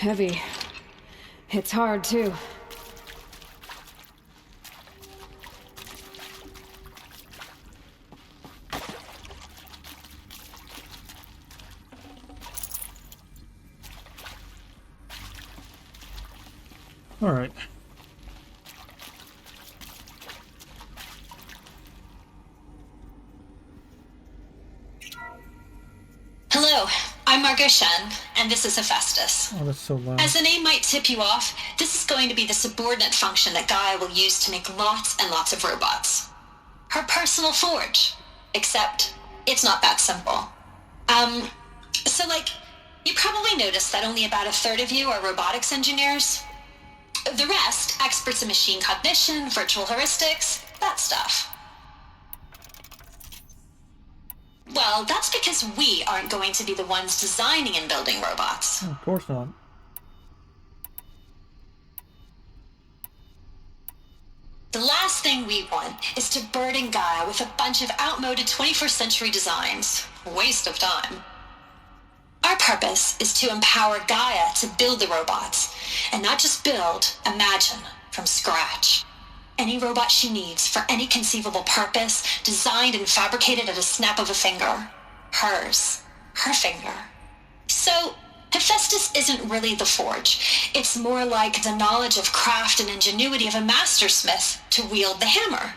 Heavy. It's hard, too. All right. Hello, I'm Margot Shen, and this is Hephaestus. Oh, that's so loud. As the name might tip you off, this is going to be the subordinate function that Gaia will use to make lots and lots of robots. Her personal forge. Except, it's not that simple. So you probably noticed that only about a third of you are robotics engineers. The rest, experts in machine cognition, virtual heuristics, that stuff. Well, that's because we aren't going to be the ones designing and building robots. Of course not. The last thing we want is to burden Gaia with a bunch of outmoded 21st century designs. Waste of time. Our purpose is to empower Gaia to build the robots, and not just build, imagine, from scratch. Any robot she needs for any conceivable purpose, designed and fabricated at a snap of a finger. Hers. Her finger. So, Hephaestus isn't really the forge. It's more like the knowledge of craft and ingenuity of a mastersmith to wield the hammer.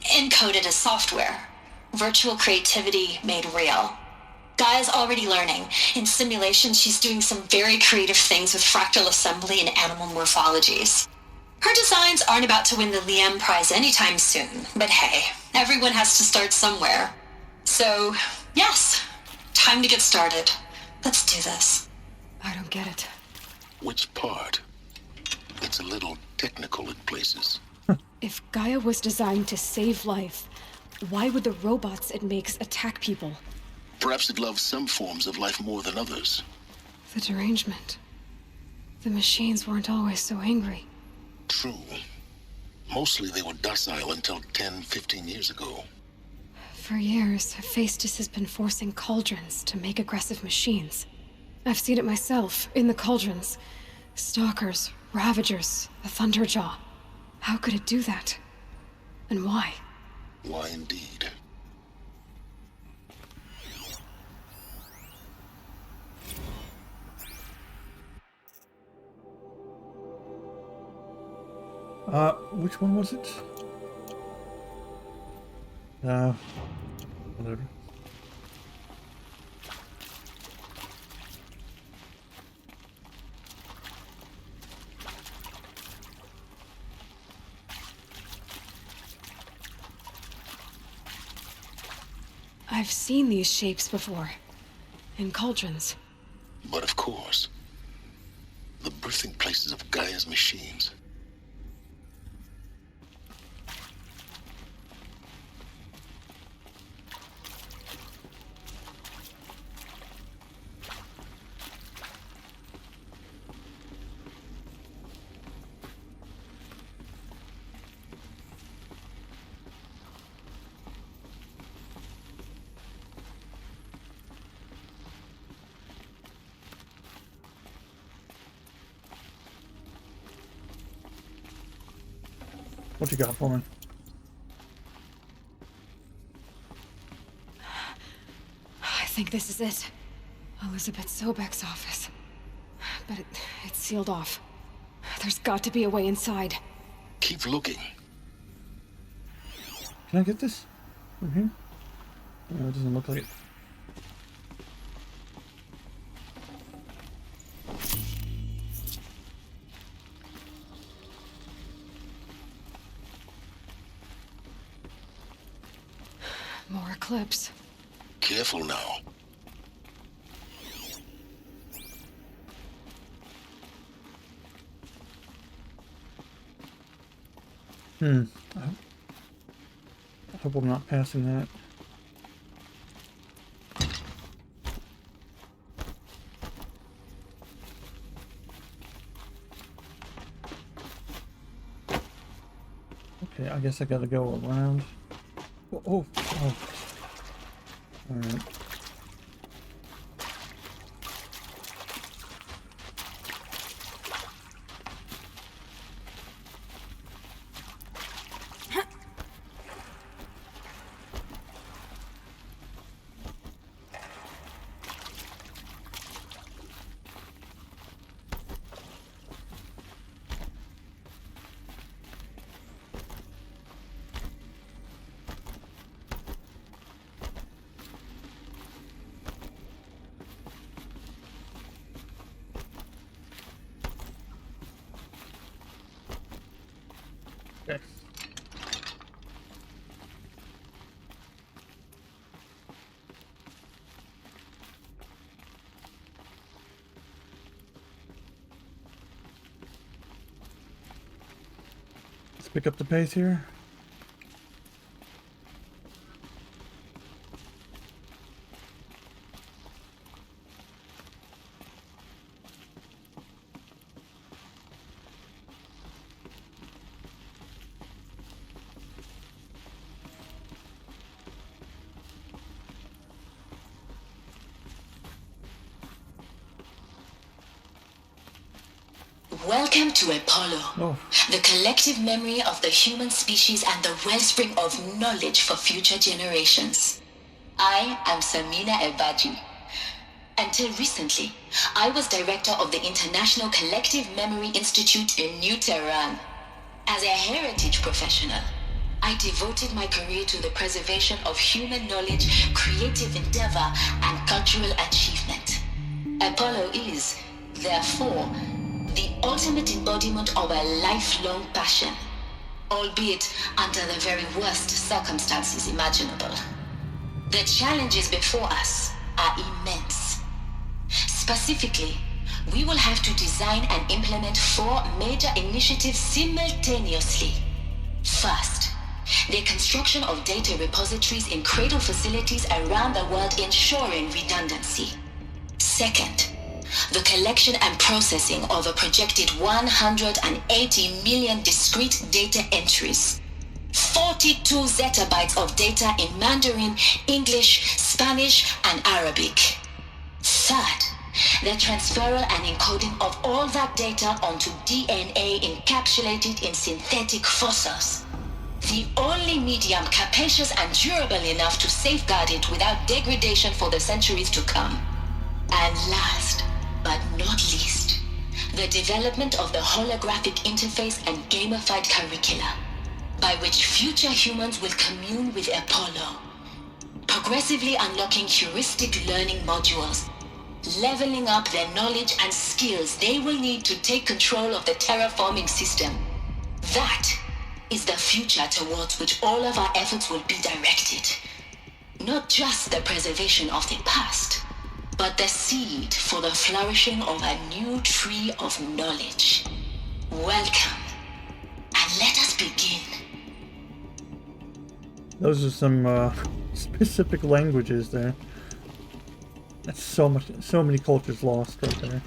Encoded as software. Virtual creativity made real. Gaia's already learning. In simulation, she's doing some very creative things with fractal assembly and animal morphologies. Her designs aren't about to win the Liam Prize anytime soon, but hey, everyone has to start somewhere. So, yes, time to get started. Let's do this. I don't get it. Which part? It's a little technical in places. If Gaia was designed to save life, why would the robots it makes attack people? Perhaps it loves some forms of life more than others. The derangement. The machines weren't always so angry. True. Mostly they were docile until 10, 15 years ago. For years, Hephaestus has been forcing cauldrons to make aggressive machines. I've seen it myself, in the cauldrons. Stalkers, Ravagers, the Thunderjaw. How could it do that? And why? Why indeed? Which one was it? Whatever. I've seen these shapes before. In cauldrons. But of course, the birthing places of Gaia's machines. What you got for me? I think this is it. Elizabeth Sobek's office. But it's sealed off. There's got to be a way inside. Keep looking. Can I get this from here? No, it doesn't look like it. More eclipse. Careful now. I hope I'm not passing that. Okay, I guess I gotta go around. Oh. Alright. Okay. Let's pick up the pace here. Welcome to Apollo, Oh. the collective memory of the human species and the wellspring of knowledge for future generations. I am Samina Elbaji. Until recently, I was director of the International Collective Memory Institute in New Tehran. As a heritage professional, I devoted my career to the preservation of human knowledge, creative endeavor, and cultural achievement. Apollo is, therefore, the ultimate embodiment of a lifelong passion, albeit under the very worst circumstances imaginable. The challenges before us are immense. Specifically, we will have to design and implement 4 major initiatives simultaneously. First, the construction of data repositories in cradle facilities around the world ensuring redundancy. Second, the collection and processing of a projected 180 million discrete data entries. 42 zettabytes of data in Mandarin, English, Spanish, and Arabic. Third, the transferal and encoding of all that data onto DNA encapsulated in synthetic fossils. The only medium capacious and durable enough to safeguard it without degradation for the centuries to come. And last, but not least, the development of the holographic interface and gamified curricula, by which future humans will commune with Apollo, progressively unlocking heuristic learning modules, leveling up their knowledge and skills they will need to take control of the terraforming system. That is the future towards which all of our efforts will be directed. Not just the preservation of the past, but the seed for the flourishing of a new tree of knowledge. Welcome, and let us begin. Those are some specific languages there. That's so many cultures lost right there.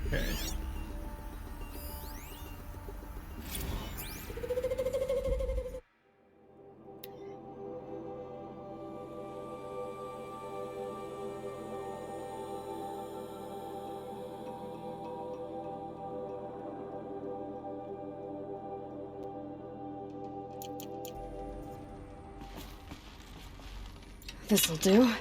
Okay. This'll do.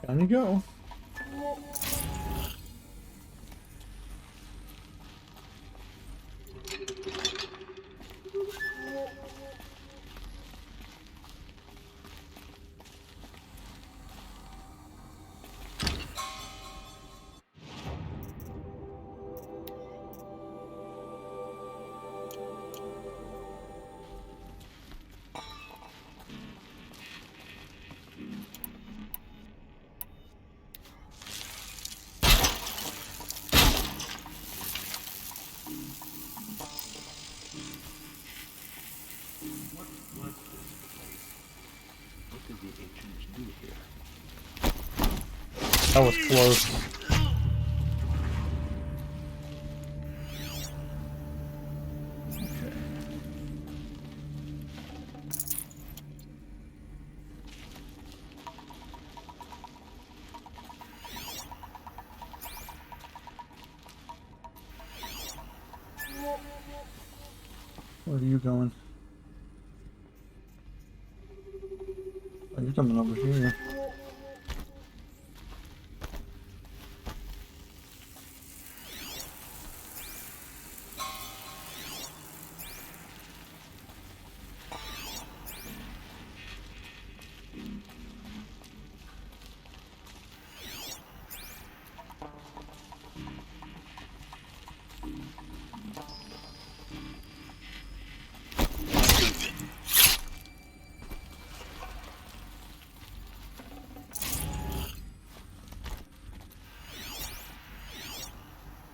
Down you go. What was this place? What did the ancients do here? That was close. Okay. Where are you going? Oh, you're coming over here.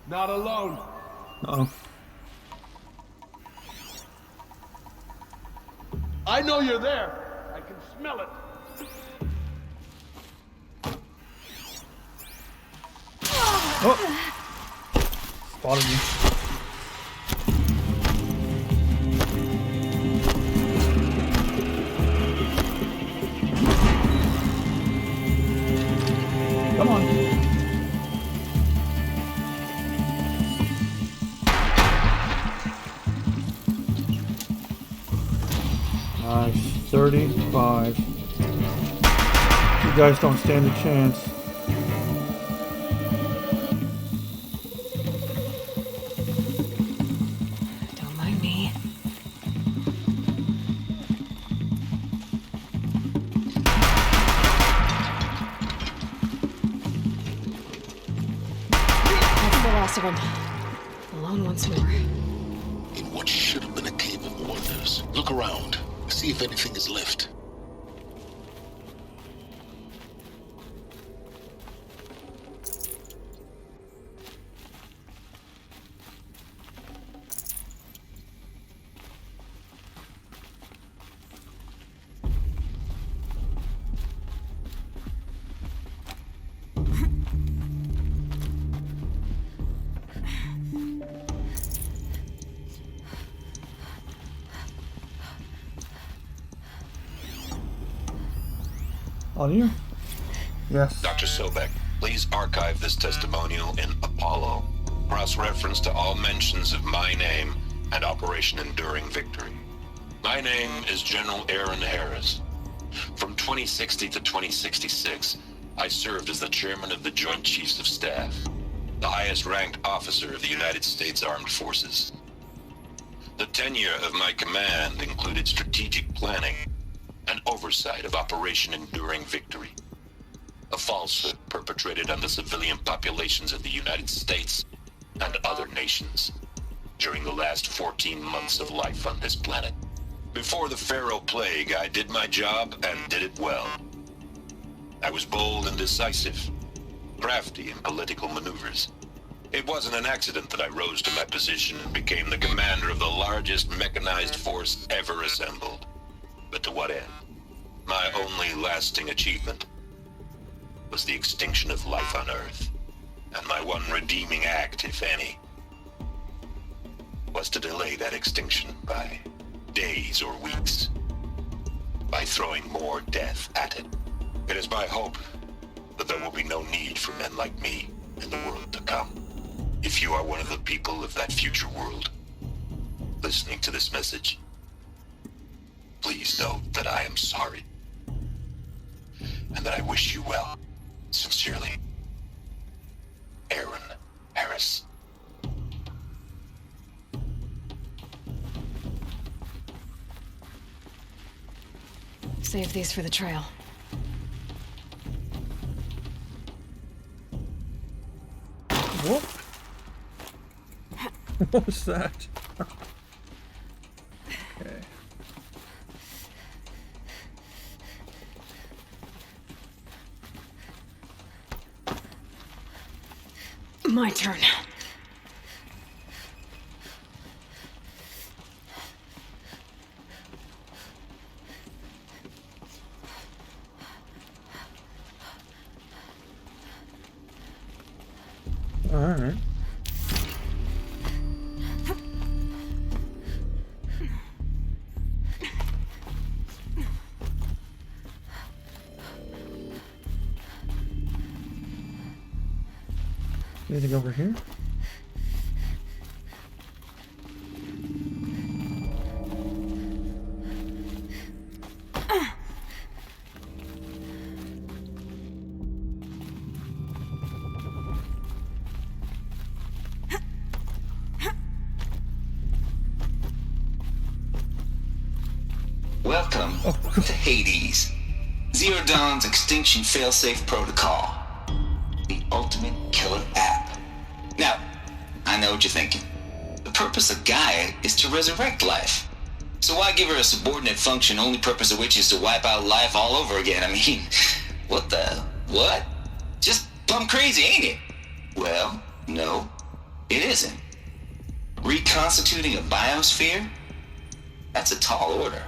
Not alone. Uh-oh. I know you're there. I can smell it. Oh! Spotted you. Come on. Nice. 35. You guys don't stand a chance. Don't mind me. That's the last of them. Alone once more. In what should have been a cave of wonders. Look around. See if anything is left. On you? Yes. Dr. Sobek, please archive this testimonial in Apollo. Cross-reference to all mentions of my name and Operation Enduring Victory. My name is General Aaron Harris. From 2060 to 2066, I served as the chairman of the Joint Chiefs of Staff, the highest-ranked officer of the United States Armed Forces. The tenure of my command included strategic planning and oversight of Operation Enduring Victory, a falsehood perpetrated on the civilian populations of the United States and other nations during the last 14 months of life on this planet. Before the Pharaoh Plague, I did my job and did it well. I was bold and decisive, crafty in political maneuvers. It wasn't an accident that I rose to my position and became the commander of the largest mechanized force ever assembled. But to what end? My only lasting achievement was the extinction of life on Earth. And my one redeeming act, if any, was to delay that extinction by days or weeks, by throwing more death at it. It is my hope that there will be no need for men like me in the world to come. If you are one of the people of that future world listening to this message, please know that I am sorry and that I wish you well. Sincerely, Aaron Harris. Save these for the trail. What? What was that? Okay. My turn. Alright. Anything over here? Welcome to Hades, Zero Dawn's extinction failsafe protocol, the ultimate killer app. Now, I know what you're thinking. The purpose of Gaia is to resurrect life. So why give her a subordinate function, only purpose of which is to wipe out life all over again? I mean, what? Just plumb crazy, ain't it? Well, no, it isn't. Reconstituting a biosphere? That's a tall order.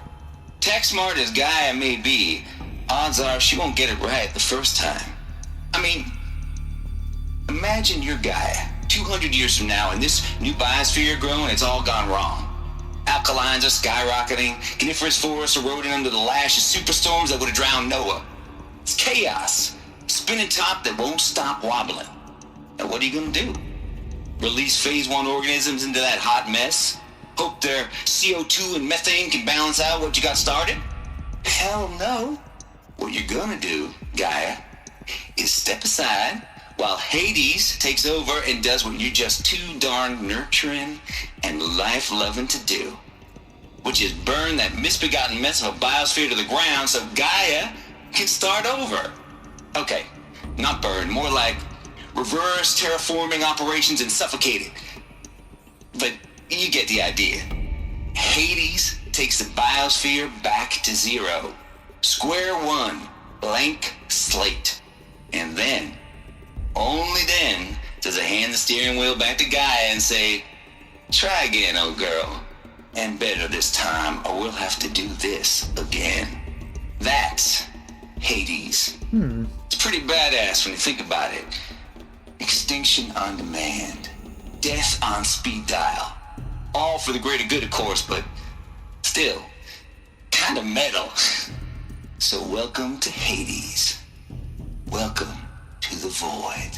Tech smart as Gaia may be, odds are she won't get it right the first time. I mean, imagine you're Gaia, 200 years from now, and this new biosphere you're growing, it's all gone wrong. Alkalines are skyrocketing, coniferous forests eroding under the lash of superstorms that would have drowned Noah. It's chaos, spinning top that won't stop wobbling. Now what are you gonna do? Release phase 1 organisms into that hot mess? Hope their CO2 and methane can balance out what you got started? Hell no. What you're gonna do, Gaia, is step aside while Hades takes over and does what you're just too darn nurturing and life-loving to do, which is burn that misbegotten mess of a biosphere to the ground so Gaia can start over. Okay, not burn, more like reverse terraforming operations and suffocate it. But you get the idea. Hades takes the biosphere back to zero. Square one, blank slate. And then, only then, does it hand the steering wheel back to Gaia and say, try again, old girl. And better this time, or we'll have to do this again. That's Hades. It's pretty badass when you think about it. Extinction on demand. Death on speed dial. All for the greater good, of course, but still, kind of metal. So welcome to Hades. Welcome to the void.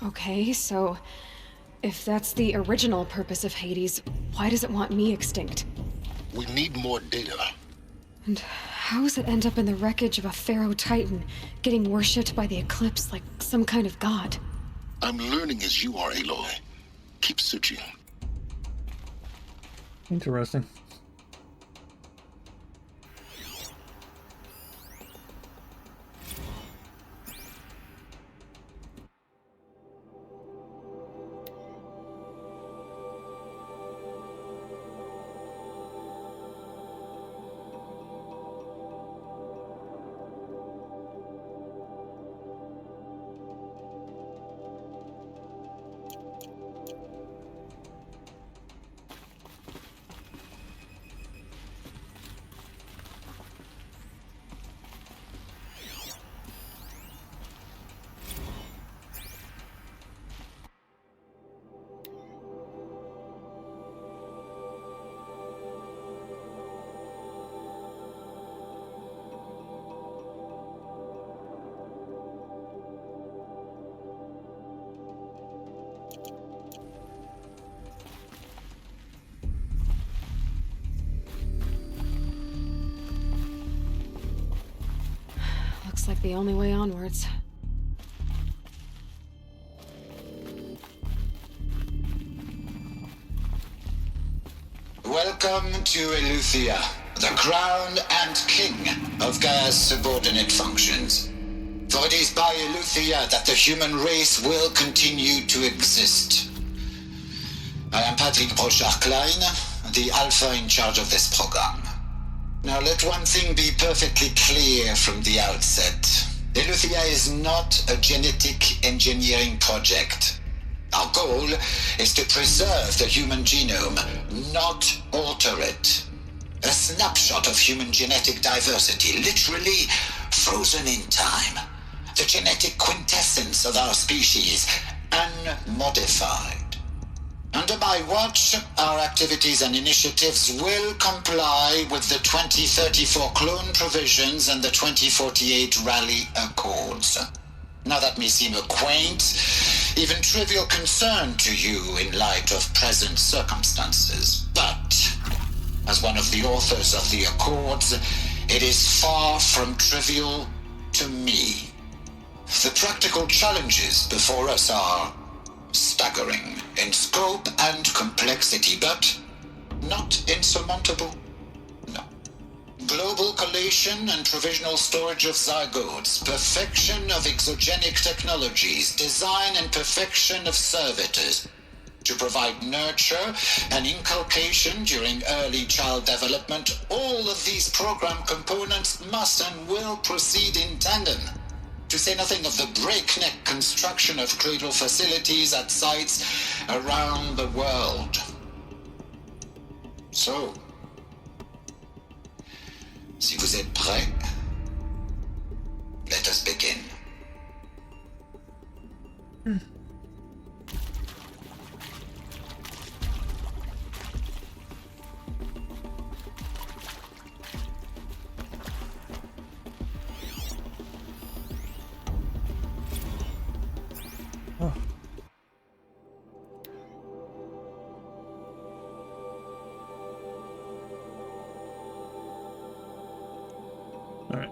Okay, so if that's the original purpose of Hades, why does it want me extinct? We need more data. And how does it end up in the wreckage of a pharaoh titan, getting worshipped by the Eclipse like some kind of god? I'm learning as you are, Aloy. Keep searching. Interesting. Looks like the only way onwards. Welcome to Eleuthia, the crown and king of Gaia's subordinate functions. For it is by Eleuthia that the human race will continue to exist. I am Patrick Brochard-Klein, the Alpha in charge of this program. Now let one thing be perfectly clear from the outset. Eleuthia is not a genetic engineering project. Our goal is to preserve the human genome, not alter it. A snapshot of human genetic diversity, literally frozen in time. The genetic quintessence of our species, and modified. Under my watch, our activities and initiatives will comply with the 2034 clone provisions and the 2048 Rally Accords. Now that may seem a quaint, even trivial concern to you in light of present circumstances, but as one of the authors of the Accords, it is far from trivial to me. The practical challenges before us are staggering in scope and complexity, but not insurmountable. No. Global collation and provisional storage of zygotes, perfection of exogenic technologies, design and perfection of servitors, to provide nurture and inculcation during early child development. All of these program components must and will proceed in tandem, to say nothing of the breakneck construction of cradle facilities at sites around the world. So, si vous êtes prêts, let us begin. Oh. All right.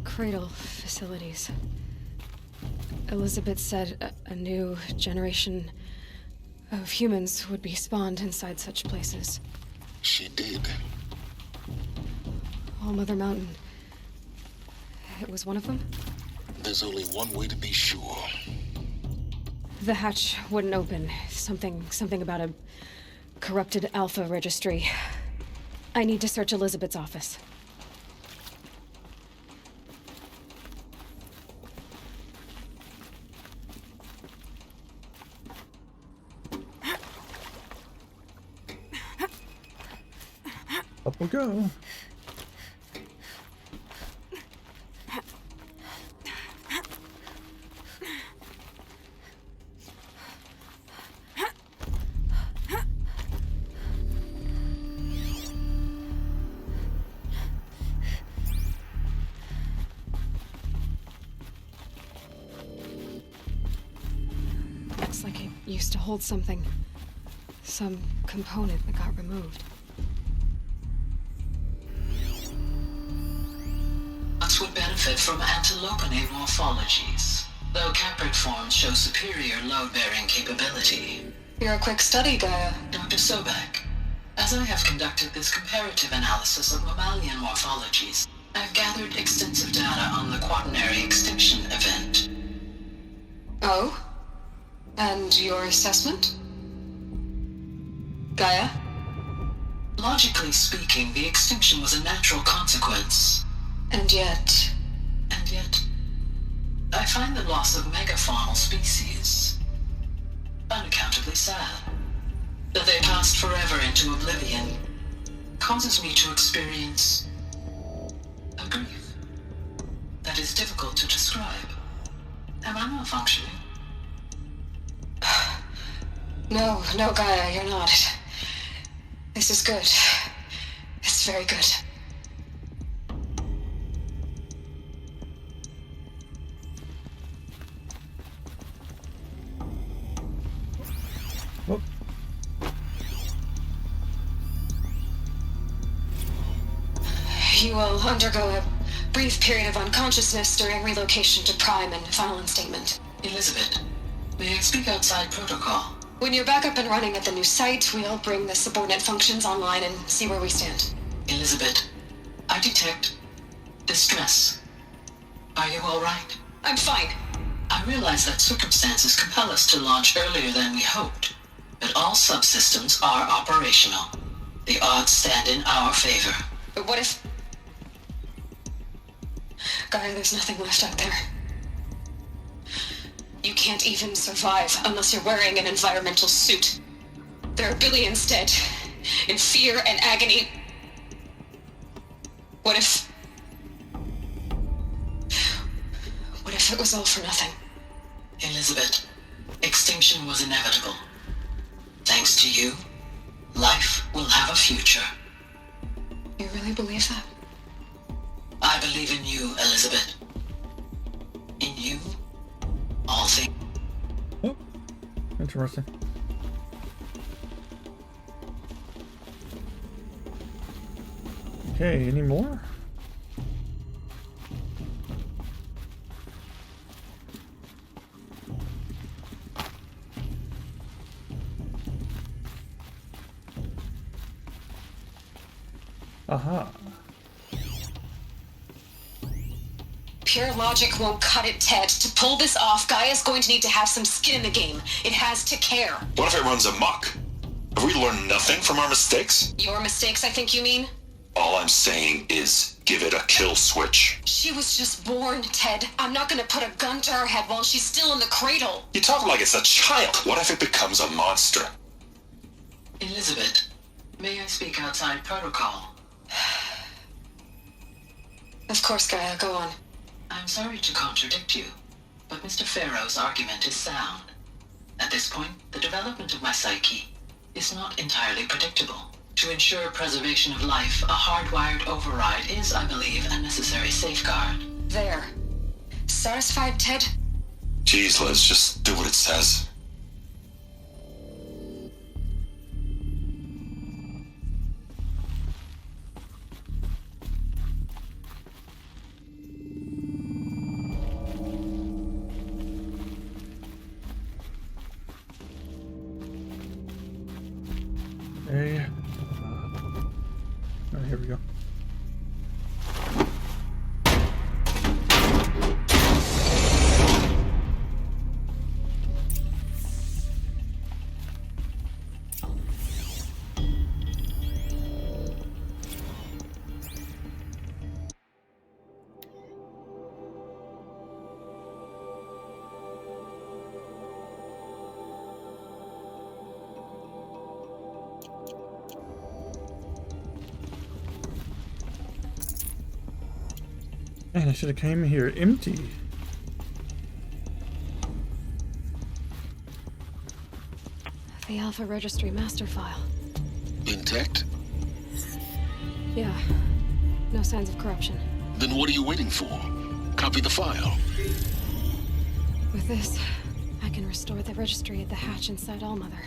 Cradle facilities. Elizabeth said a new generation of humans would be spawned inside such places. She did. All Mother Mountain. It was one of them? There's only one way to be sure. The hatch wouldn't open. Something about a corrupted Alpha registry. I need to search Elizabeth's office. Up we go. Looks like it used to hold something. Some component that got removed. Would benefit from antilopinate morphologies, though caprid forms show superior load-bearing capability. You're a quick study, Gaia. Dr. Sobek, as I have conducted this comparative analysis of mammalian morphologies, I have gathered extensive data on the quaternary extinction event. Oh? And your assessment? Gaia? Logically speaking, the extinction was a natural consequence. And yet, I find the loss of megafaunal species unaccountably sad. That they passed forever into oblivion causes me to experience a grief that is difficult to describe. Am I malfunctioning? No, Gaia, you're not. This is good. It's very good. Oh. You will undergo a brief period of unconsciousness during relocation to Prime and final instatement. Elizabeth, may I speak outside protocol? When you're back up and running at the new site, we'll bring the subordinate functions online and see where we stand. Elizabeth, I detect distress. Are you all right? I'm fine. I realize that circumstances compel us to launch earlier than we hoped, but all subsystems are operational. The odds stand in our favor. But what if... Gaia, there's nothing left out there. You can't even survive unless you're wearing an environmental suit. There are billions dead, in fear and agony. What if it was all for nothing? Elizabeth, extinction was inevitable. Thanks to you, life will have a future. You really believe that? I believe in you, Elizabeth. In you, all things. Oh, interesting. Okay, any more? Aha. Pure logic won't cut it, Ted. To pull this off, Gaia's going to need to have some skin in the game. It has to care. What if it runs amok? Have we learned nothing from our mistakes? Your mistakes, I think you mean? All I'm saying is give it a kill switch. She was just born, Ted. I'm not gonna put a gun to her head while she's still in the cradle. You talk like it's a child. What if it becomes a monster? Elizabeth, may I speak outside protocol? Of course, Gaia, go on. I'm sorry to contradict you, but Mr. Farrow's argument is sound. At this point, the development of my psyche is not entirely predictable. To ensure preservation of life, a hardwired override is, I believe, a necessary safeguard. There. Satisfied, Ted? Geez, Liz, just do what it says. Hey. Oh, here we go. Man, I should have came here empty. The Alpha Registry master file. Intact? Yeah. No signs of corruption. Then what are you waiting for? Copy the file. With this, I can restore the registry at the hatch inside Allmother.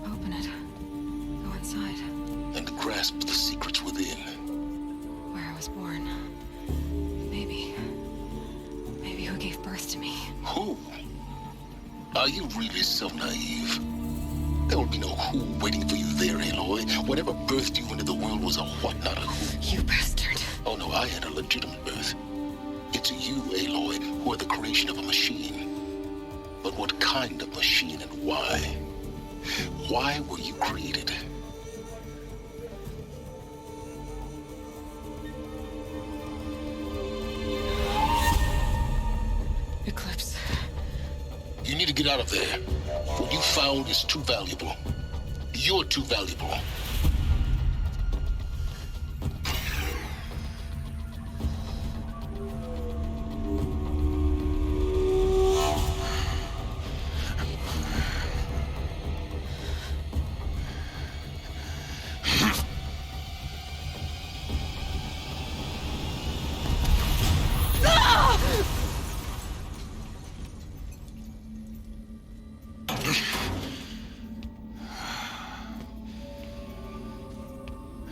Open it. Go inside. And grasp the secrets within. Where I was born. Maybe who gave birth to me. Who? Are you really so naive? There will be no who waiting for you there, Aloy. Whatever birthed you into the world was a what, not a who. You bastard. Oh no, I had a legitimate birth. It's you, Aloy, who are the creation of a machine. But what kind of machine and why? Why were you created? Eclipse. You need to get out of there. What you found is too valuable. You're too valuable.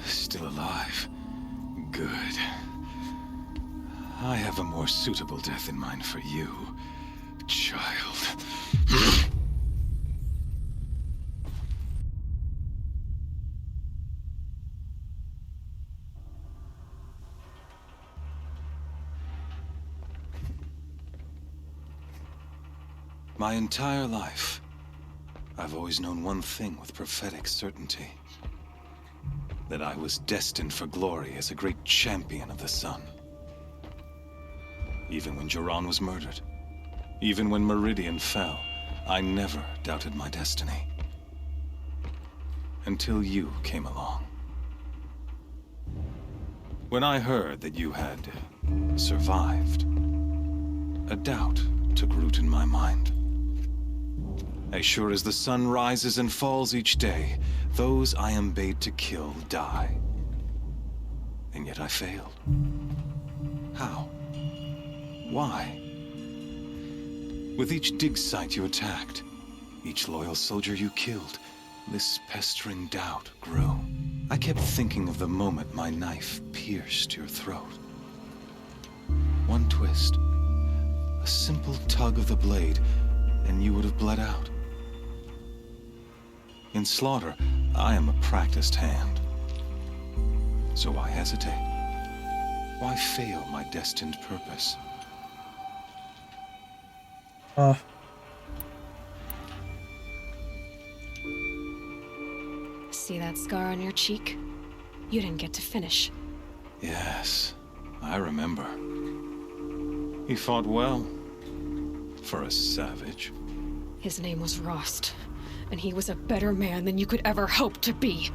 Still alive. Good. I have a more suitable death in mind for you, child. My entire life, I've always known one thing with prophetic certainty. That I was destined for glory as a great champion of the sun. Even when Joran was murdered, even when Meridian fell, I never doubted my destiny. until you came along. When I heard that you had survived, a doubt took root in my mind. As sure as the sun rises and falls each day, those I am bade to kill die. And yet I failed. How? Why? With each dig site you attacked, each loyal soldier you killed, this pestering doubt grew. I kept thinking of the moment my knife pierced your throat. One twist, a simple tug of the blade, and you would have bled out. In slaughter, I am a practiced hand. So why hesitate? Why fail my destined purpose? See that scar on your cheek? You didn't get to finish. Yes, I remember. He fought well. For a savage. His name was Rost, and he was a better man than you could ever hope to be.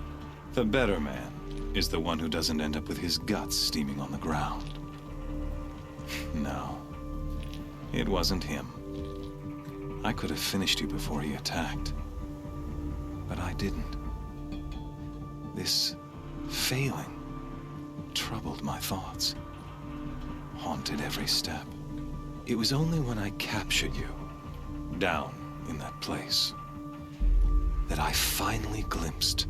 The better man is the one who doesn't end up with his guts steaming on the ground. No, it wasn't him. I could have finished you before he attacked. But I didn't. This failing troubled my thoughts, haunted every step. It was only when I captured you, down in that place, that I finally glimpsed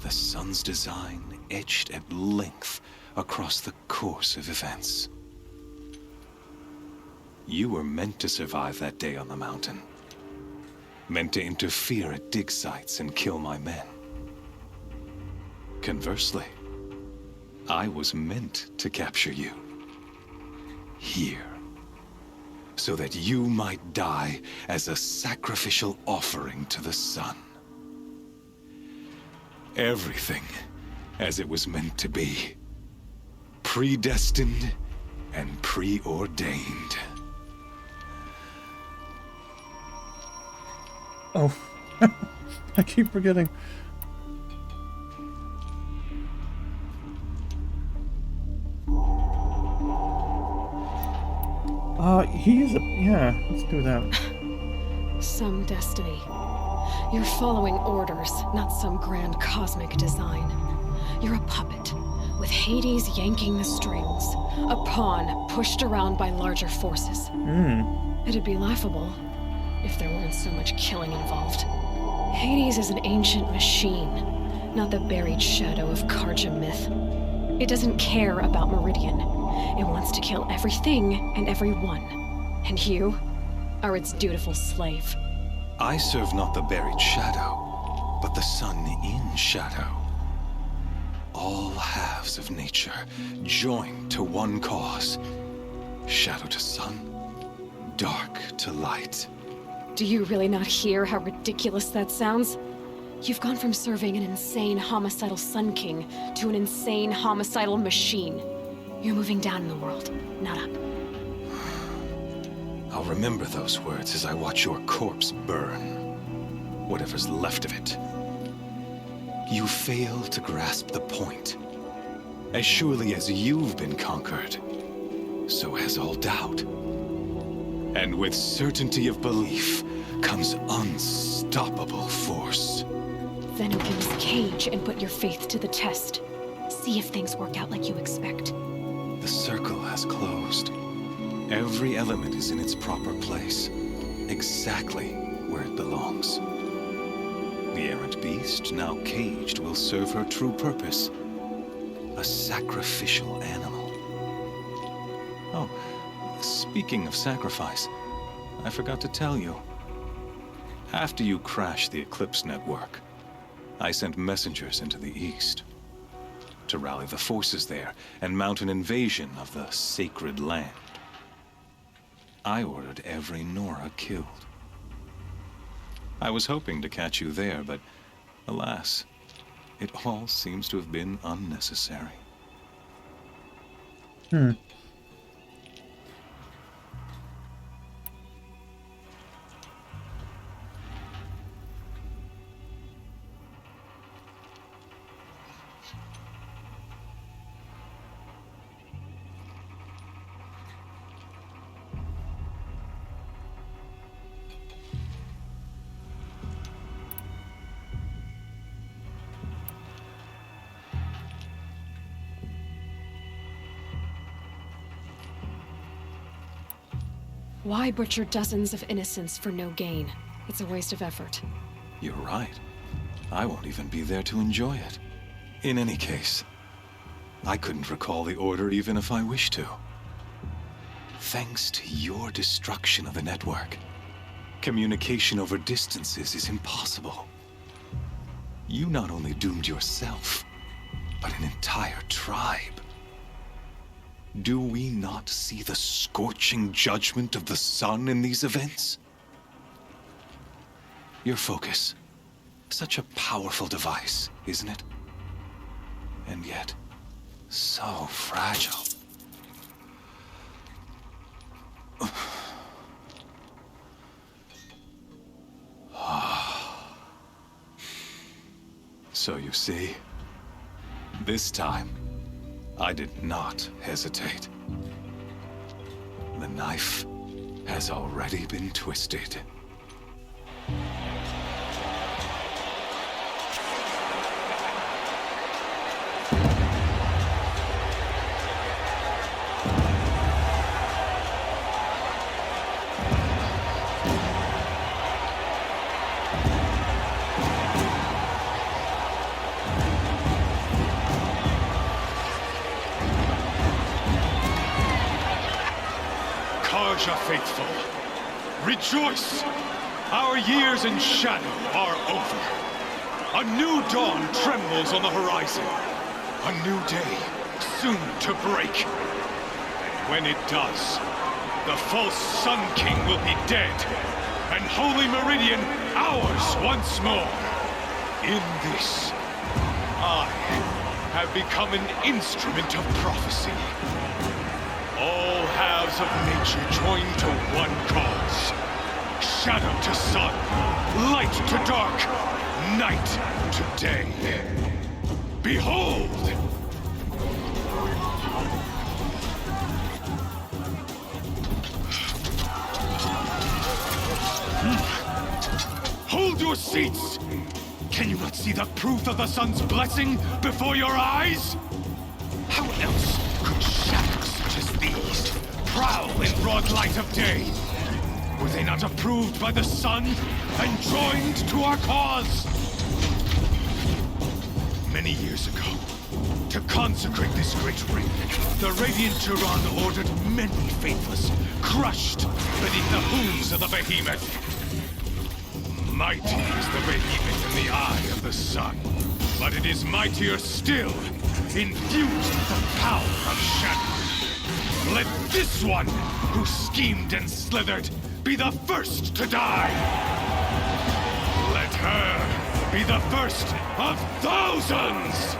the sun's design etched at length across the course of events. You were meant to survive that day on the mountain. Meant to interfere at dig sites and kill my men. Conversely, I was meant to capture you. Here. So that you might die as a sacrificial offering to the sun. Everything as it was meant to be. Predestined and preordained. Oh, I keep forgetting. Yeah, let's do that. Some destiny. You're following orders, not some grand cosmic design. You're a puppet, with Hades yanking the strings. A pawn pushed around by larger forces. It'd be laughable if there weren't so much killing involved. Hades is an ancient machine, not the buried shadow of Karja myth. It doesn't care about Meridian. It wants to kill everything and everyone. And you are its dutiful slave. I serve not the buried shadow, but the sun in shadow. All halves of nature joined to one cause. Shadow to sun, dark to light. Do you really not hear how ridiculous that sounds? You've gone from serving an insane homicidal Sun King to an insane homicidal machine. You're moving down in the world, not up. I'll remember those words as I watch your corpse burn. Whatever's left of it. You fail to grasp the point. As surely as you've been conquered, so has all doubt. And with certainty of belief comes unstoppable force. Then open this cage and put your faith to the test. See if things work out like you expect. The circle has closed. Every element is in its proper place, exactly where it belongs. The errant beast, now caged, will serve her true purpose. A sacrificial animal. Oh, speaking of sacrifice, I forgot to tell you. After you crashed the Eclipse network, I sent messengers into the east to rally the forces there and mount an invasion of the sacred land. I ordered every Nora killed. I was hoping to catch you there, but alas, it all seems to have been unnecessary. Why butcher dozens of innocents for no gain? It's a waste of effort. You're right. I won't even be there to enjoy it. In any case, I couldn't recall the order even if I wished to. Thanks to your destruction of the network, communication over distances is impossible. You not only doomed yourself, but an entire tribe. Do we not see the scorching judgment of the sun in these events? Your focus. Such a powerful device, isn't it? And yet, so fragile. So you see, this time, I did not hesitate. The knife has already been twisted. Karja faithful, rejoice! Our years in shadow are over. A new dawn trembles on the horizon. A new day soon to break. When it does, the false Sun King will be dead, and Holy Meridian ours once more. In this, I have become an instrument of prophecy. All halves of nature join to one cause. Shadow to sun, light to dark, night to day. Behold! Hold your seats! Can you not see the proof of the sun's blessing before your eyes? How else could shadows such as these prowl in broad light of day? Were they not approved by the sun and joined to our cause? Many years ago, to consecrate this great ring, the Radiant Tyrann ordered many faithless, crushed beneath the hooves of the behemoth. Mighty is the behemoth in the eye of the sun, but it is mightier still, infused with the power of shadow. Let this one, who schemed and slithered, be the first to die. Let her be the first of thousands!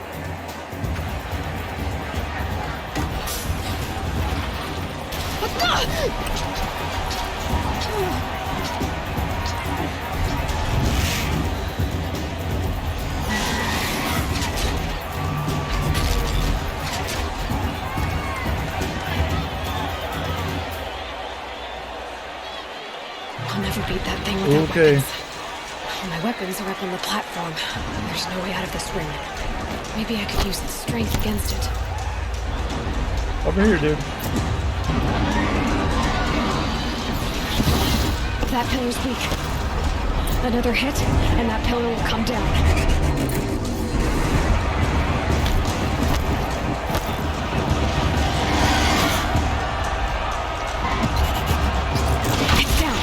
I'll never beat that thing without Okay. weapons. All my weapons are up on the platform. There's no way out of this ring. Maybe I could use its strength against it. Over here, dude. That pillar's weak. Another hit, and that pillar will come down. It's down.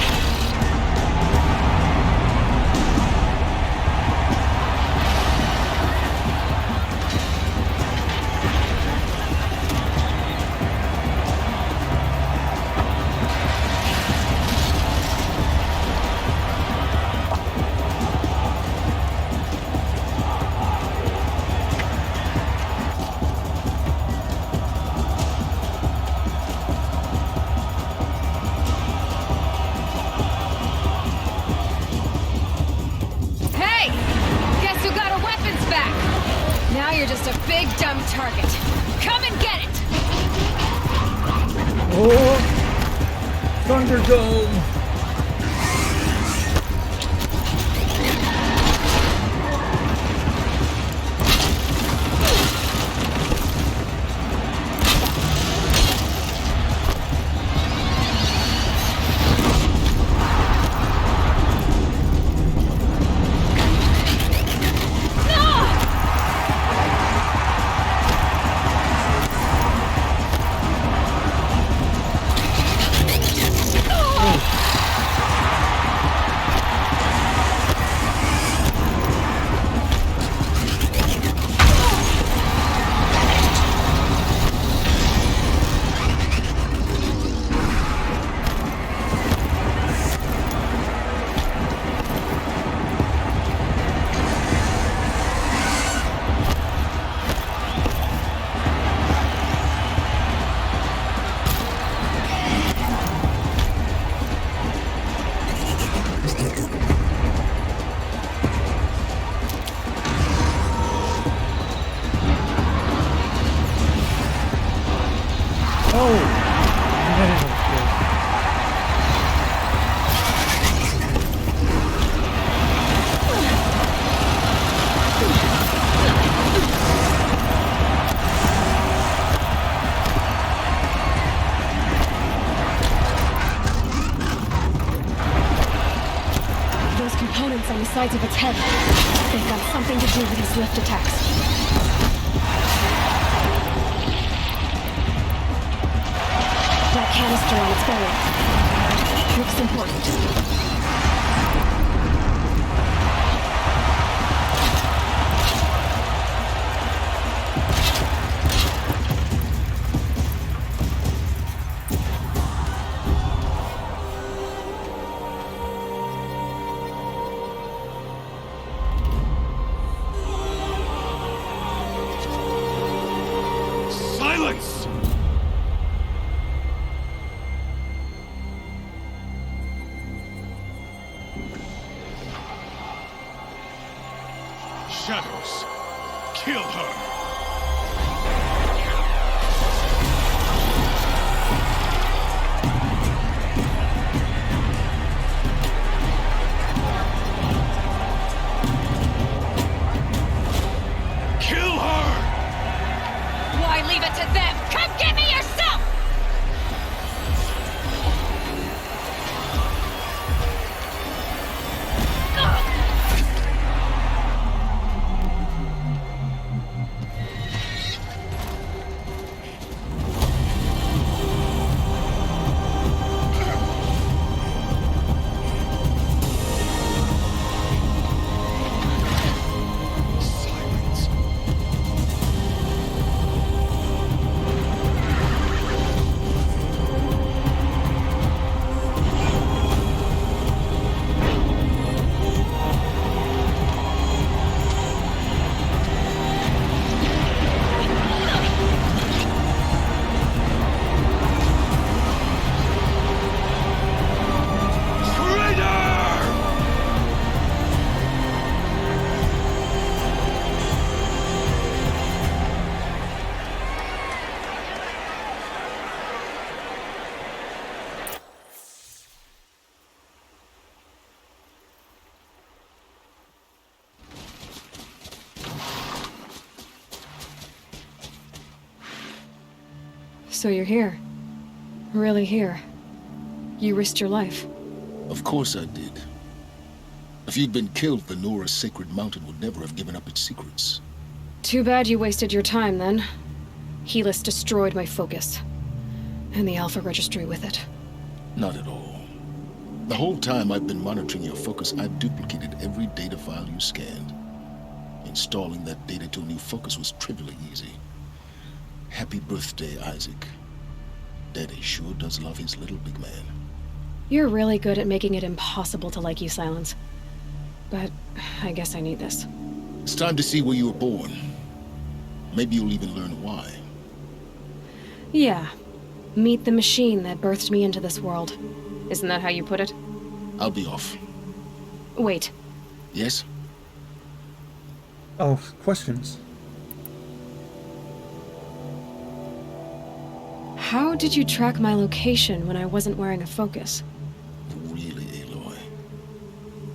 Hey! Guess who got our weapons back? Now you're just a big dumb target. Come and get it! Oh! Thunderdome! Oh! Man, Those components on the sides of its head. They've got something to do with these lift attacks. That canister on its belly. Looks important. Silence! Shadows, kill her! Kill her! Why leave it to them? Come get me yourself! Silence. Traitor! So you're here. Really here. You risked your life. Of course I did. If you'd been killed, the Nora's sacred mountain would never have given up its secrets. Too bad you wasted your time, then. Helis destroyed my focus. And the Alpha Registry with it. Not at all. The whole time I've been monitoring your focus, I've duplicated every data file you scanned. Installing that data to a new focus was trivially easy. Happy birthday, Isaac. Daddy sure does love his little big man. You're really good at making it impossible to like you, Silence. But I guess I need this. It's time to see where you were born. Maybe you'll even learn why. Yeah. Meet the machine that birthed me into this world. Isn't that how you put it? I'll be off. Wait. Yes? Oh, questions. How did you track my location when I wasn't wearing a focus? Really, Aloy?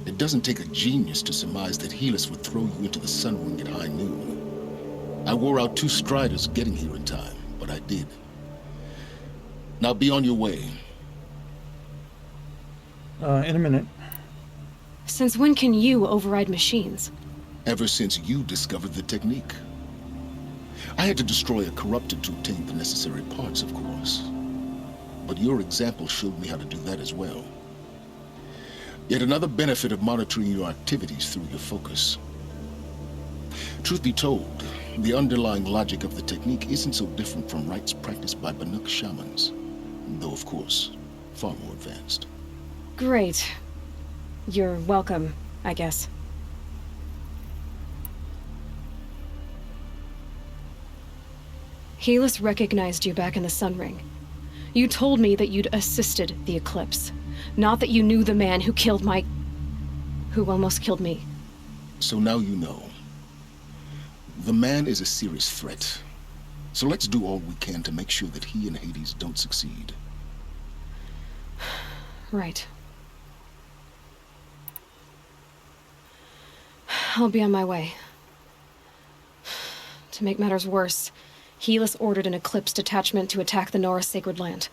It doesn't take a genius to surmise that Helis would throw you into the sun ring at high noon. I wore out 2 striders getting here in time, but I did. Now be on your way. In a minute. Since when can you override machines? Ever since you discovered the technique. I had to destroy a corrupted to obtain the necessary parts, of course. But your example showed me how to do that as well. Yet another benefit of monitoring your activities through your focus. Truth be told, the underlying logic of the technique isn't so different from rites practiced by Banuk shamans, though of course, far more advanced. Great. You're welcome, I guess. Helis recognized you back in the Sun Ring. You told me that you'd assisted the Eclipse, not that you knew the man who killed who almost killed me. So now you know. The man is a serious threat. So let's do all we can to make sure that he and Hades don't succeed. Right. I'll be on my way. To make matters worse, Helis ordered an Eclipse detachment to attack the Nora Sacred Land.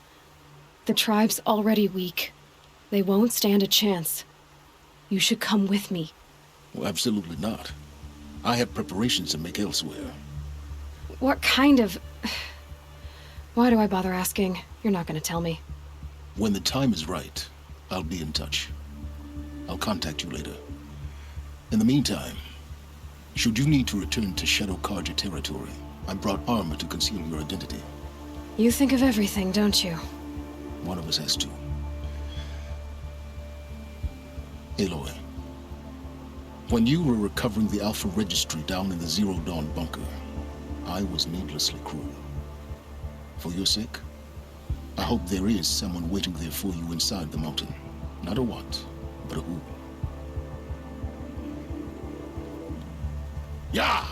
The tribe's already weak. They won't stand a chance. You should come with me. Well, absolutely not. I have preparations to make elsewhere. What kind of... Why do I bother asking? You're not gonna tell me. When the time is right, I'll be in touch. I'll contact you later. In the meantime, should you need to return to Shadow Karja territory, I brought armor to conceal your identity. You think of everything, don't you? One of us has to. Aloy, when you were recovering the Alpha Registry down in the Zero Dawn bunker, I was needlessly cruel. For your sake, I hope there is someone waiting there for you inside the mountain. Not a what, but a who. Yeah!